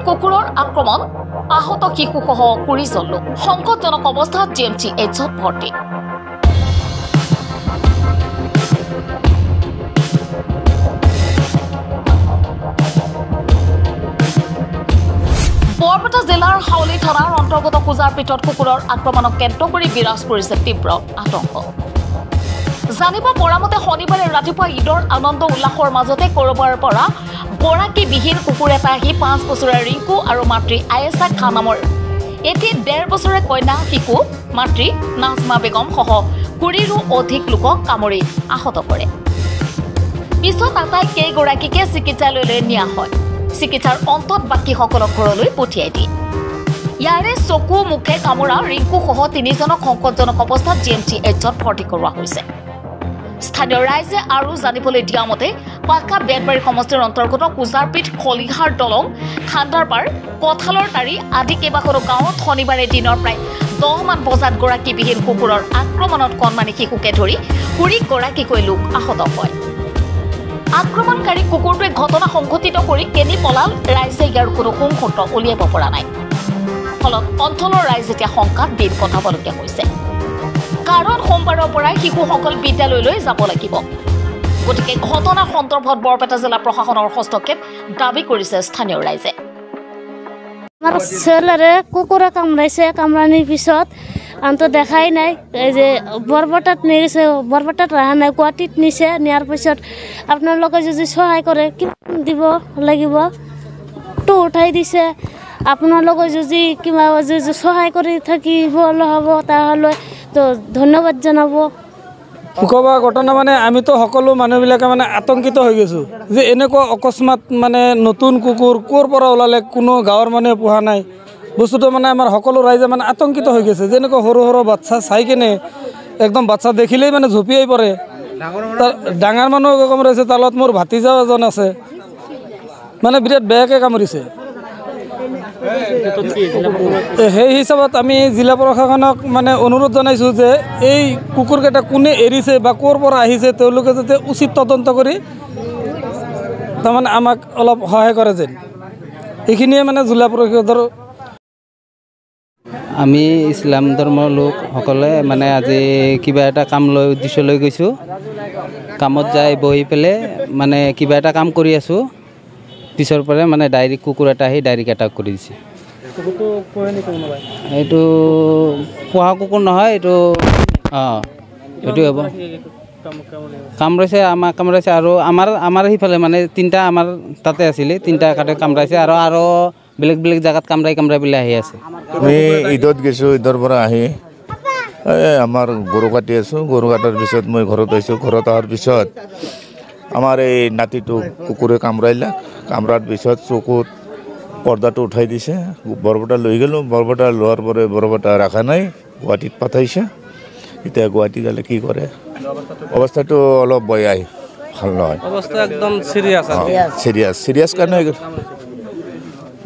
কুকুৰৰ আক্ৰমণ আহত শিশুসহ 20 জন লোক সংকটজনক অৱস্থাত GMCHত ভৰ্তি। বৰপেটা জিলাৰ হাউলি থানাৰ অন্তৰ্গত কুজাৰপিঠত কুকুৰৰ আক্ৰমণক কেন্দ্ৰ কৰি বিৰাজ কৰিছে তীব্ৰ আতংক। জানিব পৰা মতে শনিবাৰে ৰাতিপুৱা ঈদৰ আনন্দ উল্লাসৰ মাজতে ক'ৰবাৰ পৰা গৰাকীবিহীন কুকুৰ এটা আহি 5 বছৰীয়া ৰিংকু আৰু মাতৃ আয়েছা খান নামৰ এটি 1.5 বছৰীয়া কন্যা শিশু মাতৃ নাজমা বেগম সহ 20ৰো অধিক লোকক কামুৰি আহত কৰে। পিছত আটাই কেইগৰাকীকে চিকিৎসালয়লৈ নিয়া হয়। চিকিৎসাৰ অন্তত বাকীসকলক ঘৰলৈ পঠিয়াই দিয়ে। ইয়াৰে চকু মুখে কামোৰা ৰিংকু সহ 3জনক সংকটজনক অৱস্থাত GMCHত ভৰ্তি কৰোৱা হৈছে। স্থানীয় ৰাইজে আৰু জানিবলৈ দিয়া মতে পাকা বেতবাৰী সমষ্টিৰ অন্তৰ্গত কুজাৰপিঠ খলিহাৰ দলং খান্দাৰপাৰ কঁঠালৰ তাৰি আদি কেইবাখনো গাঁৱত শনিবাৰে দিনৰ প্ৰায় 10 মান বজাত গৰাকীবিহীন কুকুৰৰ আক্ৰমণত কণমানি শিশুকে ধৰি 20 গৰাকীকৈ লোক আহত হয়। আক্ৰমণকাৰী কুকুৰটোৱে ঘটনা সংঘটিত কৰি কেনি পলাল ৰাইজে ইয়াৰ কোনো সংসূত্ৰ উলিয়াব পৰা নাই। ফলত অঞ্চলৰ ৰাইজ এতিয়া শংকাত দিন কটাবলগীয়া হৈছে। কাৰণ সোমবাৰৰ পৰাই শিশুসকল বিদ্যালয়লৈ যাব লাগিব। গতিকে ঘটনা সন্দৰ্ভত বৰপেটা জিলা প্ৰশাসনৰ হস্তক্ষেপ দাবী কৰিছে স্থানীয় ৰাইজে। আমার ছেলেরে কুকুরে কামড়াইছে, কামড়ানির পিছত আনতো দেখাই নাই। এই যে বরপেটাত নিয়ে গেছে, বরপেটাত রাখা নাই, গুৱাহাটীত নিছে। নিয়ার পিছত আপনালোকে যদি সহায় করে কি দিব লাগিব তো উঠাই দিছে। আপনালোকে যদি কিবা যদি সহায় করে থাকিব হব তাহলে তো ধন্যবাদ জানাবো। কবা ঘটনা মানে আমি তো সকলো মানুহবিলাকে মানে আতংকিত হৈ গৈছোঁ যে এনেকুৱা অকস্মাত মানে নতুন কুকুৰ ক'ৰ পৰা ওলালে কোনো গাঁৱৰ মানুহে পোহা নাই। বস্তুটো মানে আমাৰ সকলো ৰাইজে মানে আতংকিত হৈ গৈছে। যেনেকুৱা সৰু সৰু বাচ্চা চাই কেনে একদম বাচ্চা দেখিলেই মানে ঝুপিয়াই পৰে। ডাঙৰ মানুহ কামুৰিছে, তাৰ লগত মোৰ ভাতিজা এজন আছে, মানে বিৰাট বেয়াকৈ কামুৰিছে। সেই হিচাপত আমি জিলা প্ৰশাসনক মানে অনুৰোধ জনাইছোঁ যে এই কুকুৰকেইটা কোনে এৰিছে বা ক'ৰ পৰা আহিছে তেওঁলোকে যাতে উচিত তদন্ত কৰি তাৰমানে আমাক অলপ সহায় কৰে যেন, এইখিনিয়ে মানে জিলা পৰিষদৰ। আমি ইছলাম ধৰ্মৰ লোকসকলে মানে আজি কিবা এটা কাম লৈ উদ্দেশ্য লৈ গৈছোঁ। কামত যাই বহি পেলাই মানে কিবা এটা কাম কৰি আছোঁ। পিছৰ পৰা মানে ডাইৰেক্ট কুকুৰ এটা আহি ডাইৰেক্ট এটাক কৰি দিছে। এইটো পোহা কুকুৰ নহয়, এইটো এইটো হ'ব কামৰাইছে, আমাক কামৰাইছে আৰু আমাৰ সিফালে মানে 3টা আমাৰ তাতে আছিলে, 3টা কাটে কামৰাইছে আৰু বেলেগ বেলেগ জেগাত কামৰাই পেলাই আহি আছে। আমি ঈদত গৈছোঁ, ঈদৰ পৰা আহি আমাৰ গৰু কাটি আছোঁ। গৰু কাটাৰ পিছত মই ঘৰত আহিছোঁ। ঘৰত অহাৰ পিছত আমাৰ এই নাতিটো কুকুৰে কামৰাৰ পিছত চকুত পৰ্দাটো উঠাই দিছে। বৰপেটা লৈ গ'লোঁ। বৰপেটা লোৱাৰ পৰা বৰপেটা ৰখা নাই, গুৱাহাটীত পঠাইছে। এতিয়া গুৱাহাটী গ'লে কি কৰে, অৱস্থাটো অলপ বেয়াই, ভাল নহয়। অৱস্থা একদম চিৰিয়াছ কাৰণে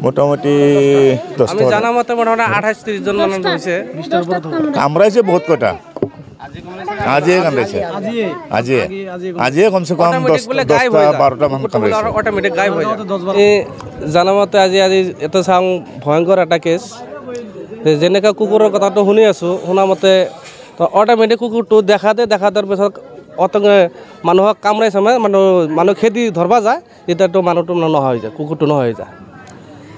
মোটামুটি 10টা জানামতে মোটামুটি 28-30 জন মানুহ হৈছে। কামৰাইছে বহুত কটা। আজিয়ে কামৰাইছে, আজিয়ে কমচে কম 10-12টা মানুহ কামৰাইছে। অট'মেটিক গায়ব হৈ যায়। এই জানামতে আজি এটা চাওঁ ভয়ংকৰ এটা কেছ। যেনেকৈ কুকুৰৰ কথাটো শুনি আছোঁ, শুনামতে অট'মেটিক কুকুৰটো দেখাৰ পিছত মানুহক কামৰাইছে, মানুহ খেদি ধৰবা যায়, তেতিয়াতো মানুহটো নোহোৱা হৈ যায়, কুকুৰটো নোহোৱা হৈ যায়।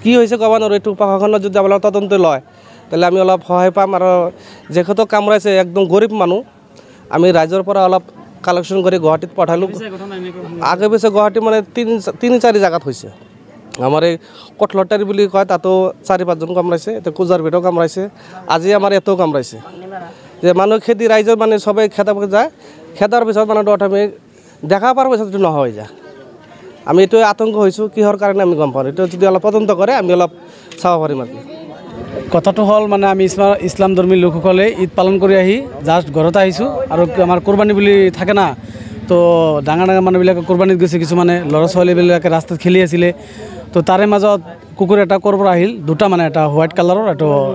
কি হৈছে ক'ব নোৱাৰোঁ। এইটো প্ৰশাসনত যদি আপোনালোকে তদন্ত লয় তাহলে আমি অলপ সহায় পাম। আৰু যেখেতক কামৰাইছে একদম গৰীব মানুহ, আমি ৰাইজৰ পৰা অলপ কালেকশ্যন কৰি গুৱাহাটীত পঠালোঁ। আগে পিছে গুৱাহাটী মানে 3-4 জেগাত হৈছে। আমাৰ এই কঠলটাৰী বুলি কয়, তাতো 4-5 জন কামৰাইছে। এতিয়া কুজাৰপিঠো কামৰাইছে, আজি আমাৰ ইয়াতো কামৰাইছে। যে মানুহ খেদি ৰাইজৰ মানে চবেই খেদাব যায়, খেদাৰ পিছত মানুহটো অট'মেটিক দেখা পোৱাৰ পিছত এইটো নোহোৱা হৈ যায়। আমি এইটোৱে আতংক হৈছোঁ, কিহৰ কাৰণে আমি গম পাওঁ। এইটো যদি অলপ তদন্ত কৰে আমি অলপ চাব পাৰিম। আৰু কথাটো হ'ল মানে আমি ইছলাম ধৰ্মী লোকসকলে ঈদ পালন কৰি আহি জাষ্ট ঘৰত আহিছোঁ। আৰু আমাৰ কোৰবানী বুলি থাকে না, তো ডাঙৰ মানুহবিলাকে কোৰবানীত গৈছে, কিছুমানে ল'ৰা ছোৱালীবিলাকে ৰাস্তাত খেলি আছিলে। তো তাৰে মাজত কুকুৰ এটা ক'ৰ পৰা আহিল, 2টা মানে, এটা হোৱাইট কালাৰৰ,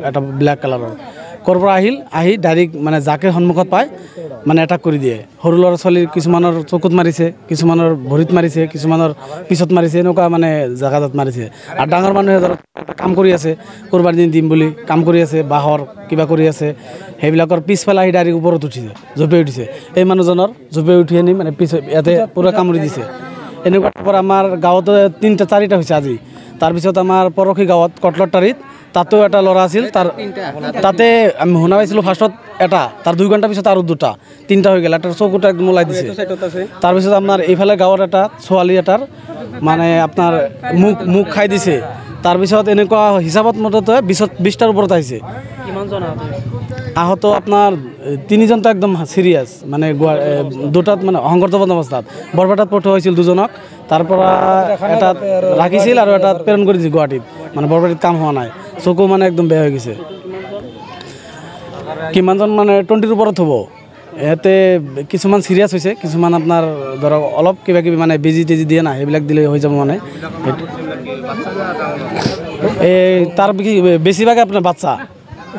এটা ব্লেক কালাৰৰ। ক'ৰ পৰা আহি ডাইৰেক্ট মানে যাকে সন্মুখত পায় মানে এটাক কৰি দিয়ে। সৰু ল'ৰা ছোৱালীৰ কিছুমানৰ চকুত মাৰিছে, কিছুমানৰ ভৰিত মাৰিছে, কিছুমানৰ পিছত মাৰিছে, এনেকুৱা মানে জেগাত মাৰিছে। আৰু ডাঙৰ মানুহে ধৰক কাম কৰি আছে, ক'ৰবাৰ দিন দিম বুলি কাম কৰি আছে, বাঁহৰ কিবা কৰি আছে, সেইবিলাকৰ পিছফালে আহি ডাইৰেক্ট ওপৰত উঠিছে, জঁপিয়াই উঠিছে। এই মানুহজনৰ জঁপিয়াই উঠি আনি মানে ইয়াতে পূৰা কামুৰি দিছে। এনেকুৱা টাইপৰ আমাৰ গাঁৱতে 3-4টা হৈছে আজি। তাৰপিছত আমাৰ পৰহি গাঁৱত কটলৰটাৰীত তাতেও এটা ল'ৰা আছিল, তাতে আমি শুনা পাইছিলোঁ ফাৰ্ষ্টত এটা, তাৰ 2 ঘণ্টা পিছত আৰু 2টা, 3টা হৈ গ'ল। এটাৰ চকুটা একদম ওলাই দিছে। তাৰপিছত আপোনাৰ এইফালে গাঁৱৰ এটা ছোৱালী এটাৰ মানে আপোনাৰ মুখ খাই দিছে। তাৰপিছত এনেকুৱা হিচাপত মতে 20টাৰ ওপৰত আহিছে। আহত আপোনাৰ 3জনটো একদম চিৰিয়াছ, মানে 2টাত মানে সংকটজনক অৱস্থাত। বৰপেটাত পঠোৱা হৈছিল 2জনক, তাৰ পৰা এটাত ৰাখিছিল আৰু এটাত প্ৰেৰণ কৰি দিছিল গুৱাহাটীত। মানে বৰপেটাত কাম হোৱা নাই, চকু মানে একদম বেয়া হৈ গৈছে। কিমানজন মানে 20ৰ ওপৰত হ'ব। ইয়াতে কিছুমান চিৰিয়াছ হৈছে, কিছুমান আপোনাৰ ধৰক অলপ কিবা কিবি মানে বেজি তেজি দিয়ে না, সেইবিলাক দিলে হৈ যাব মানে। এই তাৰ বেছিভাগে আপোনাৰ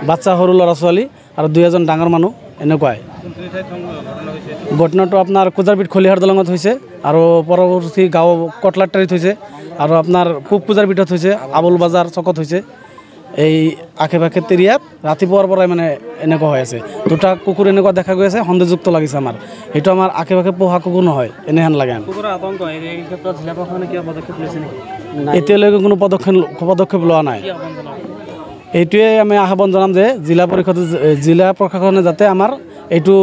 বাচ্চা সৰু ল'ৰা ছোৱালী আৰু 2-এজন ডাঙৰ মানুহ, এনেকুৱাই। ঘটনাটো আপোনাৰ কুজাৰপিঠ খলিহাৰ দলঙত হৈছে, আৰু পৰৱৰ্তী গাঁও কটলাৰটাৰীত হৈছে, আৰু আপোনাৰ পূব পূজাৰ পিঠত হৈছে, আবুল বাজাৰ চকত হৈছে। এই আশে পাশে এৰিয়াত ৰাতিপুৱাৰ পৰাই মানে এনেকুৱা হৈ আছে। 2টা কুকুৰ এনেকুৱা দেখা গৈ আছে, সন্দেহযুক্ত লাগিছে আমাৰ। সেইটো আমাৰ আশে পাশে পোহা কুকুৰ নহয়, এনেহেন লাগে। এতিয়ালৈকে কোনো পদক্ষেপ লোৱা নাই। এইটোৱে আমি আহ্বান জনাম যে জিলা প্ৰশাসনে যাতে আমাৰ এইটো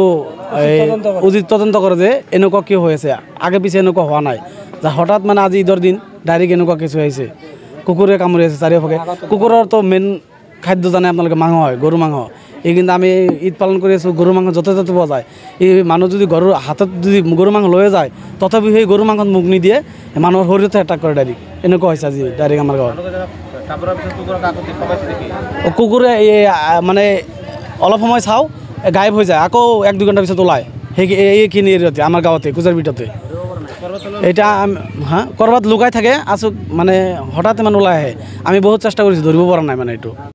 উচিত তদন্ত কৰে যে এনেকুৱা কিয় হৈ আছে, আগে পিছে এনেকুৱা হোৱা নাই। যে হঠাৎ মানে আজি ঈদৰ দিন ডাইৰেক্ট এনেকুৱা কিছু আহিছে, কুকুৰে কামুৰি আছে চাৰিওফালে। কুকুৰৰতো মেইন খাদ্য জানে আপোনালোকে, মাংস হয়, গৰু মাংস। এই কিন্তু আমি ঈদ পালন কৰি আছোঁ, গৰু মাংস য'তে ত'তে পোৱা যায়। এই মানুহ যদি গৰুৰ হাতত যদি গৰু মাংস লৈয়ে যায়, তথাপি সেই গৰু মাংসত মুখ নিদিয়ে, মানুহৰ শৰীৰতে এটাক কৰে ডাইৰেক্ট। এনেকুৱা হৈছে আজি ডাইৰেক্ট আমাৰ গাঁৱত। কুকুৰে মানে অলপ সময় চাওঁ, গায়ব হৈ যায়, আকৌ 1-2 ঘণ্টাৰ পিছত ওলায়। এইখিনি এৰিয়াতে আমাৰ গাঁৱতে কুজাৰপিঠতে। এটা ক'ৰবাত লুকাই থাকে, আছোঁ মানে হঠাৎ ইমান ওলাই আহে। আমি বহুত চেষ্টা কৰিছোঁ, ধৰিব পৰা নাই মানে এইটো।